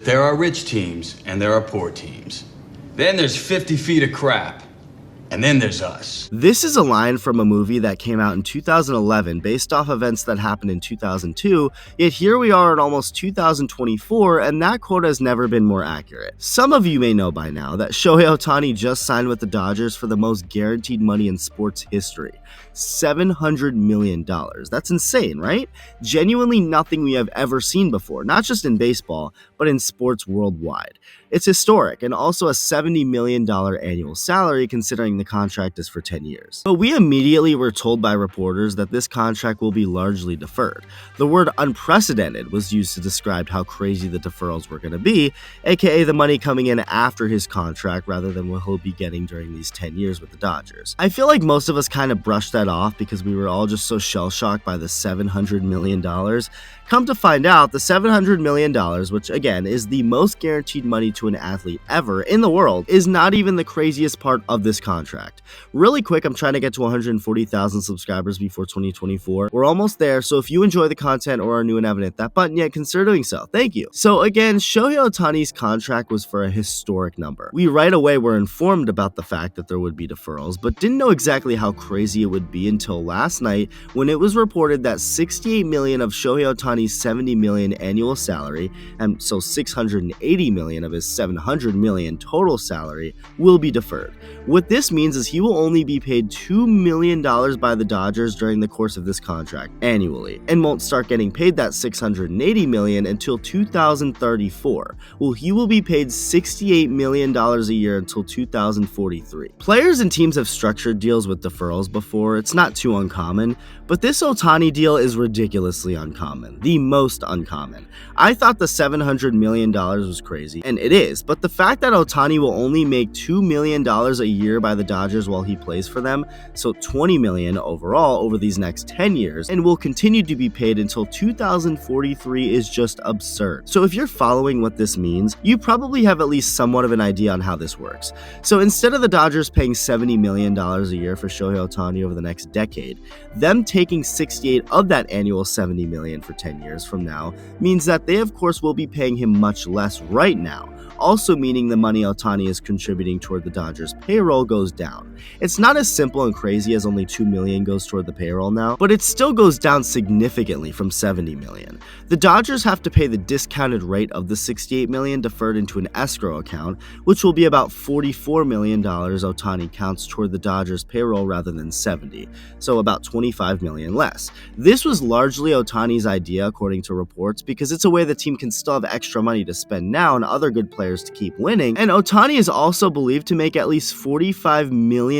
There are rich teams and there are poor teams. Then there's 50 feet of crap. And then there's us. This is a line from a movie that came out in 2011 based off events that happened in 2002, yet here we are in almost 2024 and that quote has never been more accurate. Some of you may know by now that Shohei Ohtani just signed with the Dodgers for the most guaranteed money in sports history. $700 million. That's insane, right? Genuinely nothing we have ever seen before, not just in baseball, but in sports worldwide. It's historic and also a $70 million annual salary considering the contract is for 10 years. But we immediately were told by reporters that this contract will be largely deferred. The word unprecedented was used to describe how crazy the deferrals were going to be, aka the money coming in after his contract rather than what he'll be getting during these 10 years with the Dodgers. I feel like most of us kind of brushed that off because we were all just so shell-shocked by the $700 million. Come to find out, the $700 million, which again is the most guaranteed money to an athlete ever in the world, is not even the craziest part of this contract. Really quick, I'm trying to get to 140,000 subscribers before 2024. We're almost there, so if you enjoy the content or are new and haven't hit that button yet, consider doing so. Thank you. So again, Shohei Ohtani's contract was for a historic number. We right away were informed about the fact that there would be deferrals, but didn't know exactly how crazy it would be until last night when it was reported that $68 million of Shohei Ohtani's $70 million annual salary, and so $680 million of his $700 million total salary, will be deferred. What this means is he will only be paid $2 million by the Dodgers during the course of this contract annually, and won't start getting paid that $680 million until 2034. Well, he will be paid $68 million a year until 2043. Players and teams have structured deals with deferrals before, it's not too uncommon, but this Ohtani deal is ridiculously uncommon, the most uncommon. I thought the $700 million was crazy, and it is, but the fact that Ohtani will only make $2 million a year by the Dodgers while he plays for them, so $20 million overall over these next 10 years, and will continue to be paid until 2043 is just absurd. So if you're following what this means, you probably have at least somewhat of an idea on how this works. So instead of the Dodgers paying $70 million a year for Shohei Ohtani over the next decade, them taking 68 of that annual $70 million for 10 years from now means that they of course will be paying him much less right now, also meaning the money Ohtani is contributing toward the Dodgers' payroll goes down. It's not as simple and crazy as only $2 million goes toward the payroll now, but it still goes down significantly from $70 million. The Dodgers have to pay the discounted rate of the $68 million deferred into an escrow account, which will be about $44 million Ohtani counts toward the Dodgers' payroll rather than $70, so about $25 million less. This was largely Ohtani's idea according to reports because it's a way the team can still have extra money to spend now on other good players to keep winning, and Ohtani is also believed to make at least $45 million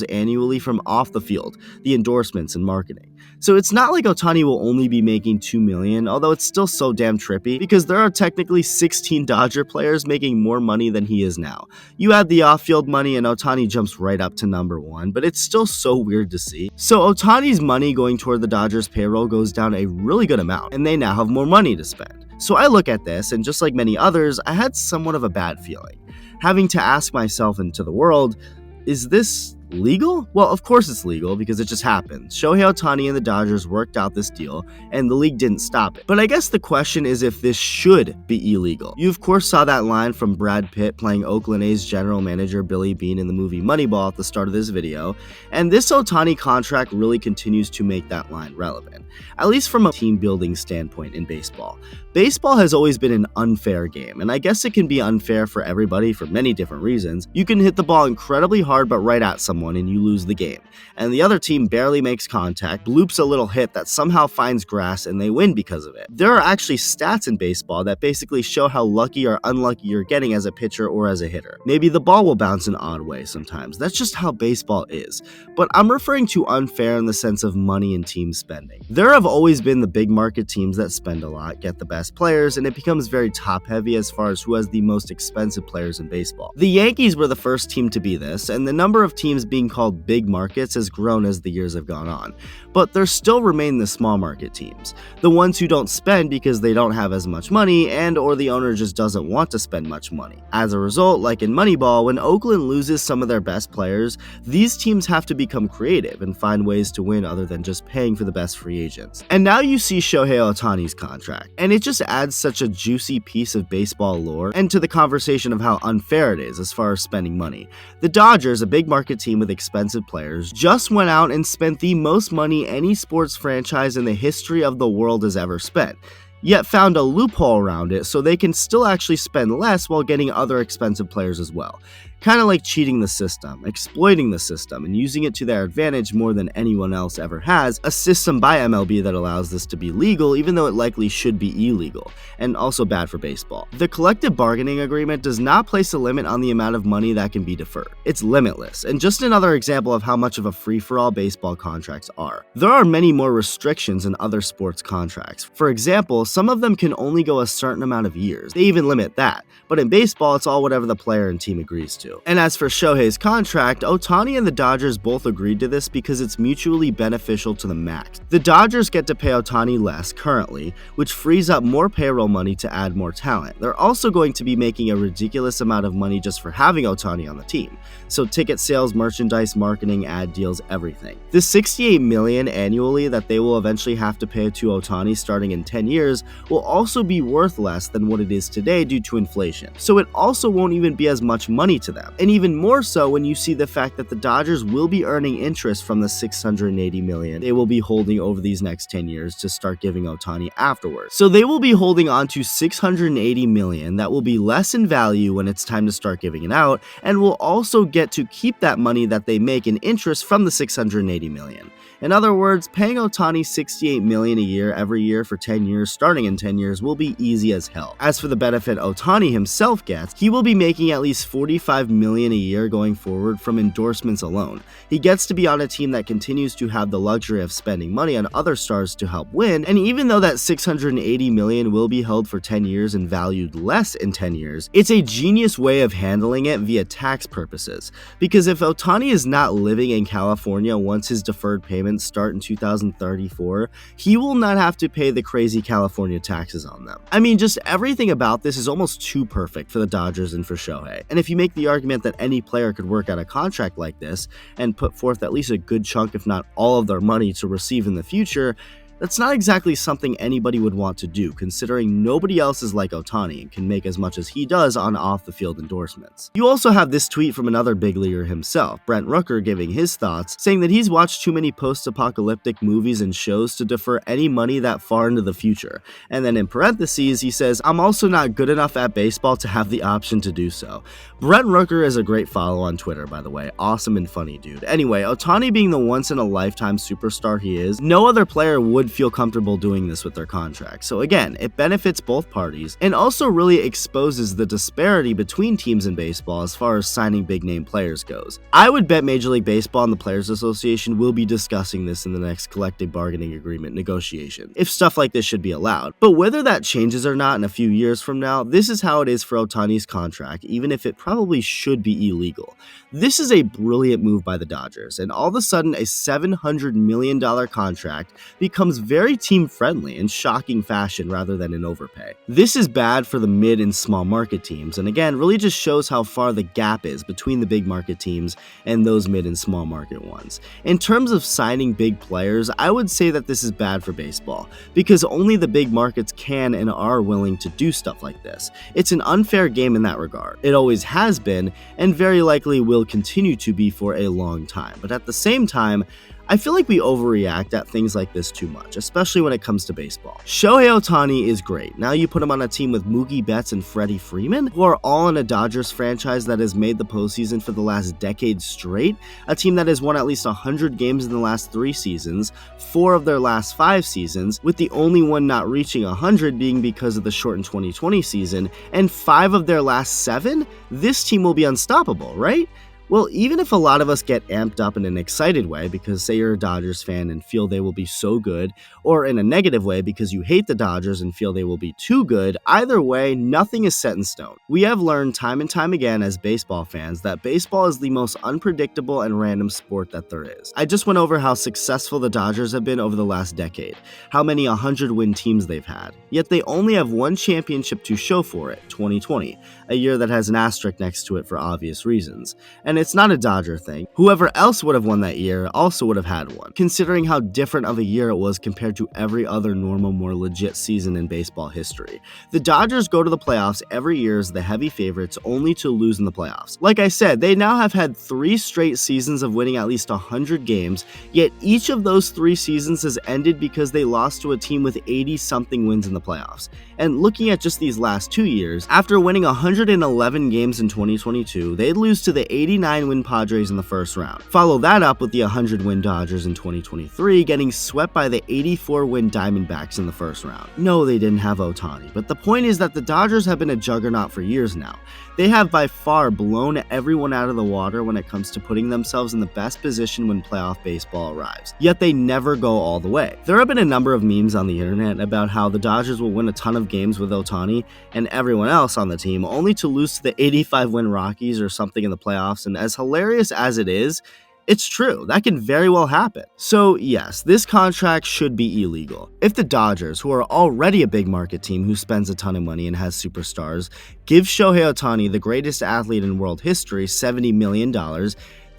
annually from off the field, the endorsements and marketing. So it's not like Ohtani will only be making $2 million, although it's still so damn trippy because there are technically 16 Dodger players making more money than he is now. You add the off-field money and Ohtani jumps right up to number one, but it's still so weird to see. So Ohtani's money going toward the Dodgers payroll goes down a really good amount, and they now have more money to spend. So I look at this, and just like many others, I had somewhat of a bad feeling, having to ask myself and to the world, is this legal? Well, of course it's legal because it just happened. Shohei Ohtani and the Dodgers worked out this deal and the league didn't stop it. But I guess the question is if this should be illegal. You of course saw that line from Brad Pitt playing Oakland A's general manager Billy Beane in the movie Moneyball at the start of this video, and this Ohtani contract really continues to make that line relevant, at least from a team building standpoint in baseball. Baseball has always been an unfair game, and I guess it can be unfair for everybody for many different reasons. You can hit the ball incredibly hard but right at someone and you lose the game, and the other team barely makes contact, bloops a little hit that somehow finds grass, and they win because of it. There are actually stats in baseball that basically show how lucky or unlucky you're getting as a pitcher or as a hitter. Maybe the ball will bounce an odd way sometimes. That's just how baseball is. But I'm referring to unfair in the sense of money and team spending. There have always been the big market teams that spend a lot, get the best players, and it becomes very top heavy as far as who has the most expensive players in baseball. The Yankees were the first team to be this, and the number of teams being called big markets has grown as the years have gone on, but there still remain the small market teams, the ones who don't spend because they don't have as much money and or the owner just doesn't want to spend much money. As a result, like in Moneyball, when Oakland loses some of their best players, these teams have to become creative and find ways to win other than just paying for the best free agents. And now you see Shohei Ohtani's contract, and it just adds such a juicy piece of baseball lore and to the conversation of how unfair it is as far as spending money. The Dodgers, a big market team with expensive players, just went out and spent the most money any sports franchise in the history of the world has ever spent, yet found a loophole around it so they can still actually spend less while getting other expensive players as well. Kind of like cheating the system, exploiting the system, and using it to their advantage more than anyone else ever has, a system by MLB that allows this to be legal even though it likely should be illegal, and also bad for baseball. The collective bargaining agreement does not place a limit on the amount of money that can be deferred. It's limitless, and just another example of how much of a free-for-all baseball contracts are. There are many more restrictions in other sports contracts. For example, some of them can only go a certain amount of years. They even limit that, but in baseball it's all whatever the player and team agrees to. And as for Shohei's contract, Ohtani and the Dodgers both agreed to this because it's mutually beneficial to the max. The Dodgers get to pay Ohtani less currently, which frees up more payroll money to add more talent. They're also going to be making a ridiculous amount of money just for having Ohtani on the team. So ticket sales, merchandise, marketing, ad deals, everything. The $68 million annually that they will eventually have to pay to Ohtani starting in 10 years will also be worth less than what it is today due to inflation. So it also won't even be as much money to them. And even more so when you see the fact that the Dodgers will be earning interest from the $680 million they will be holding over these next 10 years to start giving Ohtani afterwards. So they will be holding on to $680 million that will be less in value when it's time to start giving it out, and will also get to keep that money that they make in interest from the $680 million. In other words, paying Ohtani $68 million a year every year for 10 years, starting in 10 years, will be easy as hell. As for the benefit Ohtani himself gets, he will be making at least $45 million a year going forward from endorsements alone. He gets to be on a team that continues to have the luxury of spending money on other stars to help win, and even though that $680 million will be held for 10 years and valued less in 10 years, it's a genius way of handling it via tax purposes. Because if Ohtani is not living in California once his deferred payments start in 2034, he will not have to pay the crazy California taxes on them. I mean, just everything about this is almost too perfect for the Dodgers and for Shohei. And if you make the argument that any player could work out a contract like this and put forth at least a good chunk, if not all of their money to receive in the future, that's not exactly something anybody would want to do, considering nobody else is like Ohtani and can make as much as he does on off-the-field endorsements. You also have this tweet from another big leaguer himself, Brent Rooker, giving his thoughts, saying that he's watched too many post-apocalyptic movies and shows to defer any money that far into the future. And then in parentheses, he says, "I'm also not good enough at baseball to have the option to do so." Brent Rooker is a great follow on Twitter, by the way. Awesome and funny dude. Anyway, Ohtani being the once-in-a-lifetime superstar he is, no other player would feel comfortable doing this with their contract. So again, it benefits both parties and also really exposes the disparity between teams in baseball as far as signing big name players goes. I would bet Major League Baseball and the Players Association will be discussing this in the next collective bargaining agreement negotiation, if stuff like this should be allowed. But whether that changes or not in a few years from now, this is how it is for Ohtani's contract, even if it probably should be illegal. This is a brilliant move by the Dodgers, and all of a sudden a $700 million contract becomes very team-friendly in shocking fashion rather than an overpay. This is bad for the mid and small market teams, and again, really just shows how far the gap is between the big market teams and those mid and small market ones. In terms of signing big players, I would say that this is bad for baseball, because only the big markets can and are willing to do stuff like this. It's an unfair game in that regard. It always has been, and very likely will continue to be for a long time. But at the same time, I feel like we overreact at things like this too much, especially when it comes to baseball. Shohei Ohtani is great. Now you put him on a team with Mookie Betts and Freddie Freeman, who are all in a Dodgers franchise that has made the postseason for the last decade straight, a team that has won at least 100 games in the last 3 seasons, 4 of their last 5 seasons, with the only one not reaching 100 being because of the shortened 2020 season, and 5 of their last 7? This team will be unstoppable, right? Well, even if a lot of us get amped up in an excited way because say you're a Dodgers fan and feel they will be so good, or in a negative way because you hate the Dodgers and feel they will be too good, either way, nothing is set in stone. We have learned time and time again as baseball fans that baseball is the most unpredictable and random sport that there is. I just went over how successful the Dodgers have been over the last decade, how many 100-win teams they've had, yet they only have one championship to show for it, 2020, a year that has an asterisk next to it for obvious reasons. And it's not a Dodger thing. Whoever else would have won that year also would have had one, considering how different of a year it was compared to every other normal, more legit season in baseball history. The Dodgers go to the playoffs every year as the heavy favorites, only to lose in the playoffs. Like I said, they now have had 3 straight seasons of winning at least 100 games, yet each of those 3 seasons has ended because they lost to a team with 80-something wins in the playoffs. And looking at just these last 2 years, after winning 111 games in 2022, they'd lose to the 89-win Padres in the first round. Follow that up with the 100-win Dodgers in 2023, getting swept by the 84-win Diamondbacks in the first round. No, they didn't have Ohtani, but the point is that the Dodgers have been a juggernaut for years now. They have by far blown everyone out of the water when it comes to putting themselves in the best position when playoff baseball arrives, yet they never go all the way. There have been a number of memes on the internet about how the Dodgers will win a ton of games with Ohtani and everyone else on the team, only to lose to the 85-win Rockies or something in the playoffs, and as hilarious as it is, it's true, that can very well happen. So yes, this contract should be illegal. If the Dodgers, who are already a big market team who spends a ton of money and has superstars, give Shohei Ohtani, the greatest athlete in world history, $70 million,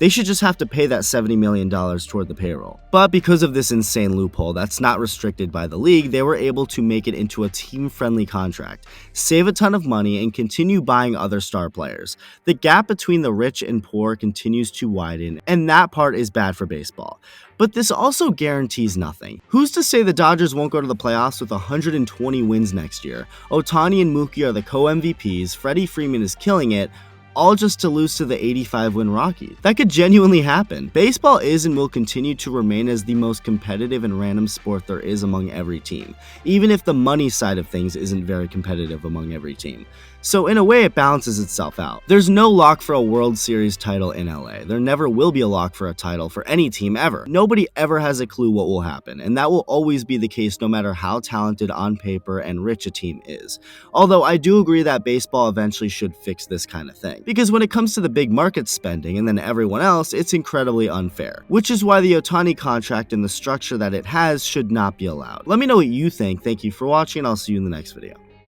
they should just have to pay that $70 million toward the payroll. But because of this insane loophole that's not restricted by the league, they were able to make it into a team-friendly contract, save a ton of money, and continue buying other star players. The gap between the rich and poor continues to widen, and that part is bad for baseball. But this also guarantees nothing. Who's to say the Dodgers won't go to the playoffs with 120 wins next year? Ohtani and Mookie are the co-MVPs, Freddie Freeman is killing it, all just to lose to the 85-win Rockies. That could genuinely happen. Baseball is and will continue to remain as the most competitive and random sport there is among every team, even if the money side of things isn't very competitive among every team. So in a way, it balances itself out. There's no lock for a World Series title in LA. There never will be a lock for a title for any team ever. Nobody ever has a clue what will happen, and that will always be the case no matter how talented on paper and rich a team is. Although I do agree that baseball eventually should fix this kind of thing, because when it comes to the big market spending and then everyone else, it's incredibly unfair, which is why the Ohtani contract and the structure that it has should not be allowed. Let me know what you think. Thank you for watching, and I'll see you in the next video.